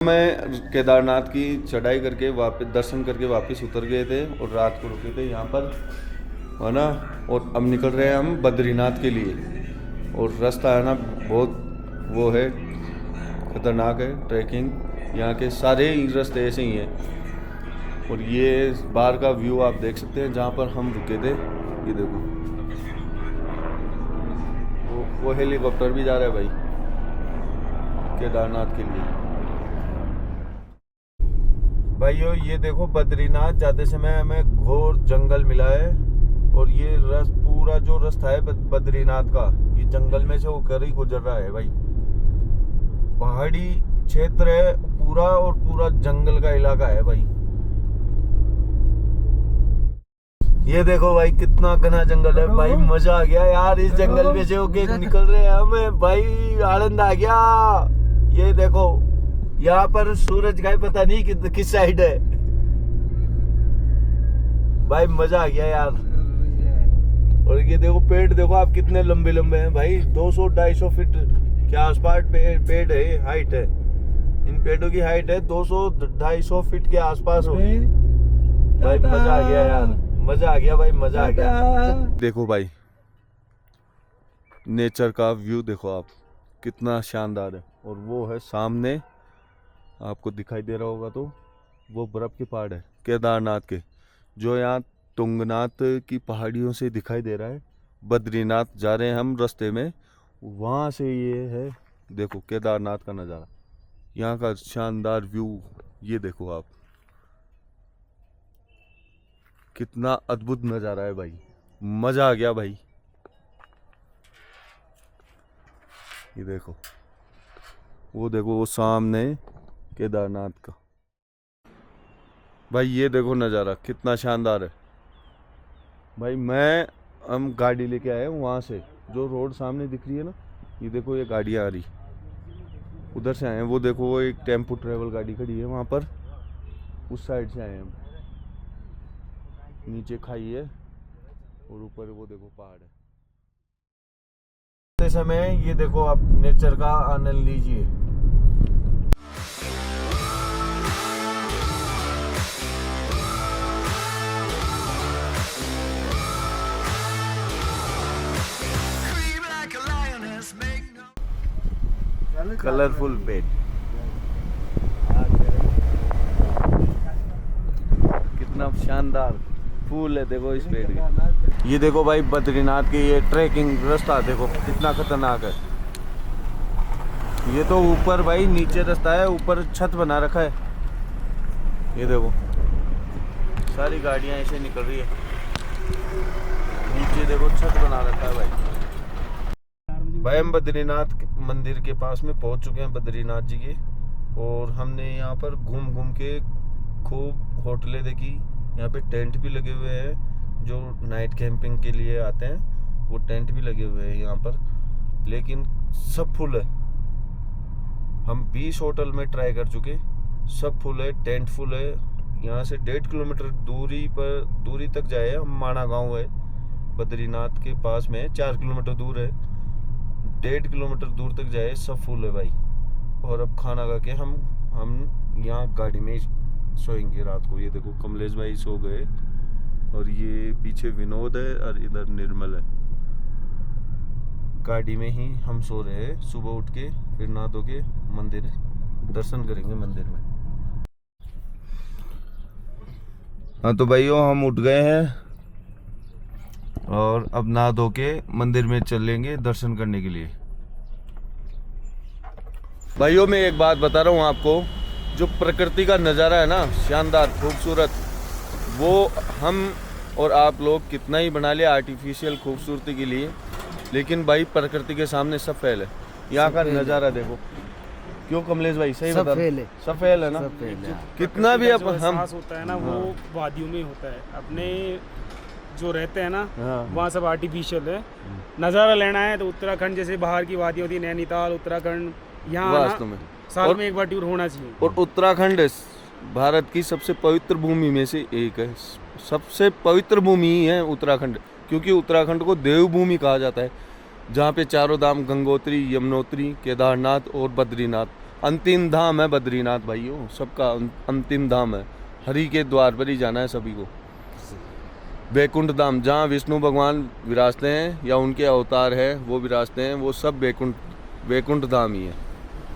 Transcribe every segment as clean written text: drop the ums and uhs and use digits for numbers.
मैं केदारनाथ की चढ़ाई करके वापस दर्शन करके वापस उतर गए थे और रात को रुके थे यहाँ पर, है ना। और अब निकल रहे हैं हम बद्रीनाथ के लिए। और रास्ता है ना बहुत वो है, खतरनाक है। ट्रैकिंग यहाँ के सारे ही रास्ते ऐसे ही हैं। और ये बाहर का व्यू आप देख सकते हैं जहाँ पर हम रुके थे। ये देखो वो हेलीकॉप्टर भी जा रहा है भाई केदारनाथ के लिए। भाइयों ये देखो बद्रीनाथ जाते समय हमें घोर जंगल मिला है। और ये पूरा जो रास्ता है बद्रीनाथ का, ये जंगल में से होकर ही गुजर रहा है भाई। पहाड़ी क्षेत्र है पूरा और पूरा जंगल का इलाका है भाई। ये देखो भाई कितना घना जंगल है भाई। मजा आ गया यार इस जंगल में से होके निकल रहे हैं हमें भाई। आनंद आ गया। ये देखो यहाँ पर सूरज का पता नहीं किस साइड है भाई। मजा आ गया यार। और ये देखो पेड़ देखो आप कितने लंबे लंबे हैं भाई। 200-250 फीट के आसपास पेड़ है, हाइट है। इन पेड़ों की हाइट है 200-250 फीट के आसपास होगी भाई। मजा आ गया यार, मजा आ गया भाई, मजा आ गया। देखो भाई नेचर का व्यू देखो आप कितना शानदार है। और वो है सामने आपको दिखाई दे रहा होगा तो वो बर्फ के पहाड़ है केदारनाथ के, जो यहाँ तुंगनाथ की पहाड़ियों से दिखाई दे रहा है। बद्रीनाथ जा रहे हैं हम रास्ते में, वहाँ से ये है देखो केदारनाथ का नज़ारा, यहाँ का शानदार व्यू। ये देखो आप कितना अद्भुत नज़ारा है भाई। मज़ा आ गया भाई। ये देखो वो सामने केदारनाथ का भाई। ये देखो नज़ारा कितना शानदार है भाई। हम गाड़ी लेके आए हैं वहाँ से, जो रोड सामने दिख रही है ना, ये देखो ये गाड़ियाँ आ रही उधर से आए हैं। वो देखो वो एक टेम्पो ट्रेवल गाड़ी खड़ी है वहाँ पर, उस साइड से आए हैं हम। नीचे खाई है और ऊपर वो देखो पहाड़ है। इस समय ये देखो आप नेचर का आनंद लीजिए। कलरफुल बेड कितना शानदार फूल है देखो इस पेड़ के। ये देखो भाई बद्रीनाथ की ये ट्रैकिंग रास्ता देखो कितना खतरनाक है। ये तो ऊपर भाई नीचे रास्ता है, ऊपर छत बना रखा है। ये देखो सारी गाड़ियां ऐसे निकल रही है, नीचे देखो छत बना रखा है भाई। भाई हम बद्रीनाथ मंदिर के पास में पहुंच चुके हैं, बद्रीनाथ जी के। और हमने यहाँ पर घूम घूम के खूब होटलें देखी। यहाँ पे टेंट भी लगे हुए हैं, जो नाइट कैंपिंग के लिए आते हैं वो टेंट भी लगे हुए हैं यहाँ पर। लेकिन सब फुल है। हम 20 होटल में ट्राई कर चुके, सब फुल है, टेंट फुल है। यहाँ से 1.5 किलोमीटर दूरी तक जाए हम। माना गांव है बद्रीनाथ के पास में, 4 किलोमीटर दूर है। 1.5 किलोमीटर दूर तक जाए सब फुल है भाई। और अब खाना खा के हम यहाँ गाड़ी में सोएंगे रात को। ये देखो कमलेश भाई सो गए और ये पीछे विनोद है और इधर निर्मल है। गाड़ी में ही हम सो रहे हैं। सुबह उठ के फिर नहा धो के मंदिर दर्शन करेंगे मंदिर में। हाँ तो भाइयों हम उठ गए हैं और अब नहा धो के मंदिर में चलेंगे दर्शन करने के लिए। भाइयों मैं एक बात बता रहा हूँ आपको, जो प्रकृति का नज़ारा है ना शानदार खूबसूरत, वो हम और आप लोग कितना ही बना लिया आर्टिफिशियल खूबसूरती के लिए, लेकिन भाई प्रकृति के सामने सब फेल है। यहाँ का नज़ारा देखो। क्यों कमलेश भाई सही बता रहे हैं? सब फेल है ना। कितना भी अब हम होता है ना वो वादियों में होता है। अपने जो रहते हैं ना वहाँ सब आर्टिफिशियल है। नज़ारा लेना है तो उत्तराखंड जैसे बाहर की वादियाँ होती है, नैनीताल उत्तराखंड, यहाँ वास्तव में साल में एक बार टूर होना चाहिए। और उत्तराखंड भारत की सबसे पवित्र भूमि में से एक है। सबसे पवित्र भूमि ही है उत्तराखंड, क्योंकि उत्तराखंड को देवभूमि कहा जाता है, जहाँ पे चारों धाम गंगोत्री, यमुनोत्री, केदारनाथ और बद्रीनाथ अंतिम धाम है बद्रीनाथ भाइयों, सबका अंतिम धाम है। हरि के द्वार पर ही जाना है सभी को। वैकुंठ धाम जहाँ विष्णु भगवान विराजते हैं या उनके अवतार है वो विराजते हैं, वो सब वैकुंठ धाम ही है।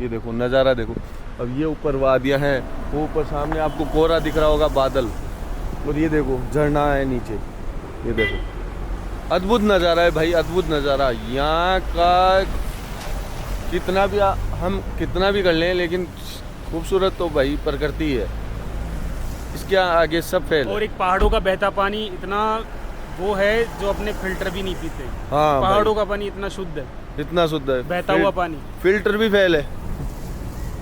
ये देखो नज़ारा देखो। अब ये ऊपर वादियाँ हैं, वो ऊपर सामने आपको कोहरा दिख रहा होगा, बादल, और ये देखो झरना है नीचे। ये देखो अद्भुत नज़ारा है भाई, अद्भुत नज़ारा। यहाँ का हम कितना भी कर लें, लेकिन खूबसूरत तो भाई प्रकृति है, इसके आगे सब फेल। और एक पहाड़ों का बहता पानी इतना वो है जो अपने फिल्टर भी नहीं पीते। हाँ, पहाड़ों का पानी इतना शुद्ध है, इतना शुद्ध है, बहता हुआ पानी, फिल्टर भी फेल है।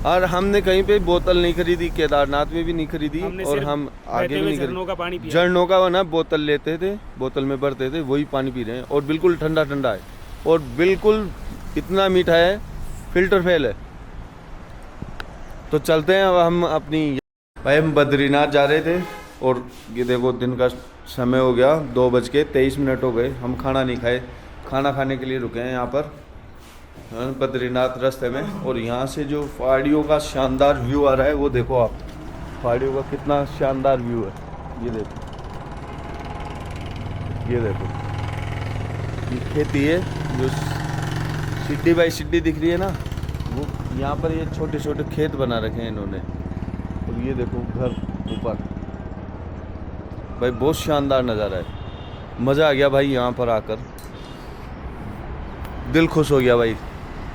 और हमने कहीं पे बोतल नहीं खरीदी, केदारनाथ में भी नहीं खरीदी, और हम आगे भी नहीं झरनों का पानी पिया। झरनों का ना बोतल लेते थे, बोतल में भरते थे, वही पानी पी रहे हैं, और बिल्कुल ठंडा ठंडा है, और बिल्कुल इतना मीठा है, फिल्टर फेल है। तो चलते हैं अब हम अपनी। भाई हम बद्रीनाथ जा रहे थे, और ये देखो दिन का समय हो गया, 2:23 हो गए। हम खाना नहीं खाए, खाना खाने के लिए रुके हैं यहाँ पर बद्रीनाथ रास्ते में। और यहाँ से जो पहाड़ियों का शानदार व्यू आ रहा है वो देखो आप, पहाड़ियों का कितना शानदार व्यू है। ये देखो, ये देखो, ये खेती है जो सीढ़ी बाई सीढ़ी दिख रही है ना, वो यहाँ पर ये छोटे छोटे खेत बना रखे हैं इन्होंने। और ये देखो घर ऊपर, भाई बहुत शानदार नज़ारा है, मज़ा आ गया भाई यहाँ पर आकर, दिल खुश हो गया भाई,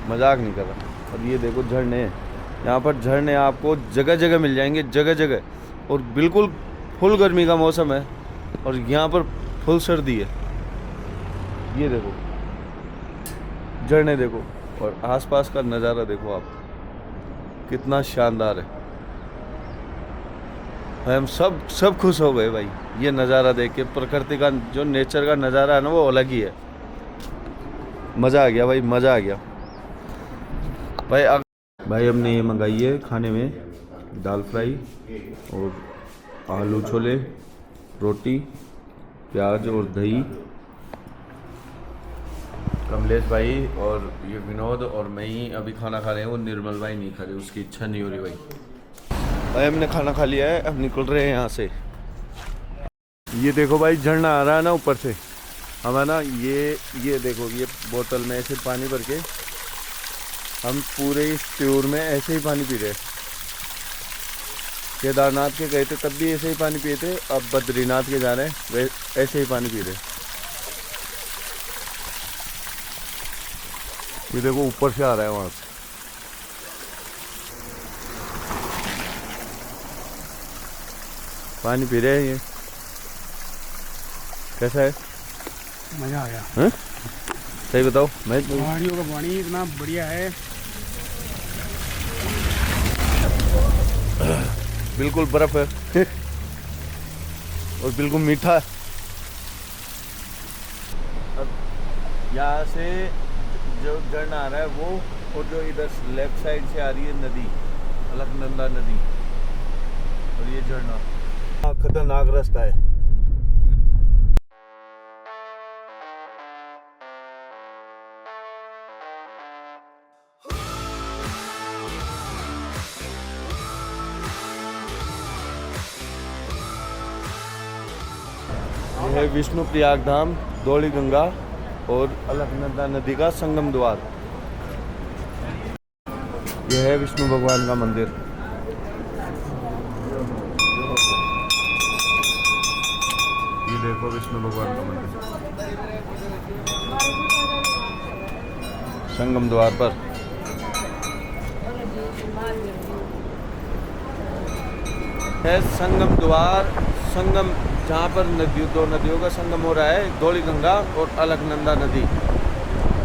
मजाक नहीं कर रहा। और ये देखो झरने, यहाँ पर झरने आपको जगह जगह मिल जाएंगे, जगह जगह, और बिल्कुल फुल गर्मी का मौसम है, और यहाँ पर फुल सर्दी है। ये देखो झरने देखो, और आसपास का नज़ारा देखो आप, कितना शानदार है। हम सब खुश हो गए भाई ये नज़ारा देख के। प्रकृति का जो नेचर का नज़ारा है ना, वो अलग ही है, मज़ा आ गया भाई, मज़ा आ गया भाई हमने ये मंगाई है खाने में, दाल फ्राई और आलू छोले, रोटी, प्याज और दही। कमलेश भाई और ये विनोद और मैं ही अभी खाना खा रहे हैं, वो निर्मल भाई नहीं खा रहे, उसकी इच्छा नहीं हो रही भाई हमने खाना खा लिया है, अब निकल रहे हैं यहाँ से। ये देखो भाई झरना आ रहा है ना ऊपर से, हम है ना ये देखो, ये बोतल में ऐसे पानी भर के हम पूरे इस ट्यूर में ऐसे ही पानी पी रहे। केदारनाथ के गए थे तब भी ऐसे ही पानी पिए थे, अब बद्रीनाथ के जा रहे हैं ऐसे ही पानी पी रहे। ये देखो ऊपर से आ रहा है वहां से, पानी पी रहे हैं। ये कैसा है? मजा आ गया। हैं? सही बताओ। मैं पहाड़ियों का पानी इतना बढ़िया है, बिल्कुल बर्फ है और बिल्कुल मीठा है। अब यहाँ से जो झरना आ रहा है वो, और जो इधर लेफ्ट साइड से आ रही है नदी, अलकनंदा नदी, और ये झरना खतरनाक रास्ता है। यह है विष्णु प्रयाग धाम, धौली गंगा और अलकनंदा नदी का संगम द्वार। यह है विष्णु भगवान का मंदिर। ये देखो विष्णु भगवान का मंदिर संगम द्वार पर। है संगम द्वार, संगम जहाँ पर दो नदियों का संगम हो रहा है, धौली गंगा और अलकनंदा नदी।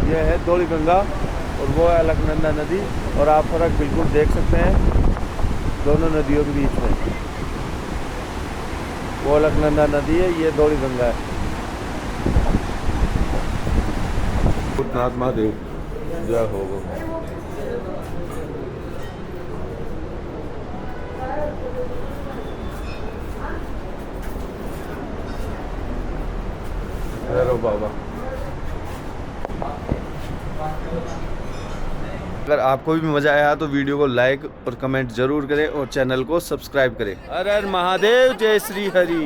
यह है धौली गंगा और वो है अलकनंदा नदी, और आप फर्क बिल्कुल देख सकते हैं दोनों नदियों के बीच में। वो अलकनंदा नदी है, ये धौली गंगा है। भूतनाथ महादेव जय हो। बाबा अगर आपको भी मज़ा आया तो वीडियो को लाइक और कमेंट जरूर करें और चैनल को सब्सक्राइब करें। हर हर महादेव, जय श्री हरि।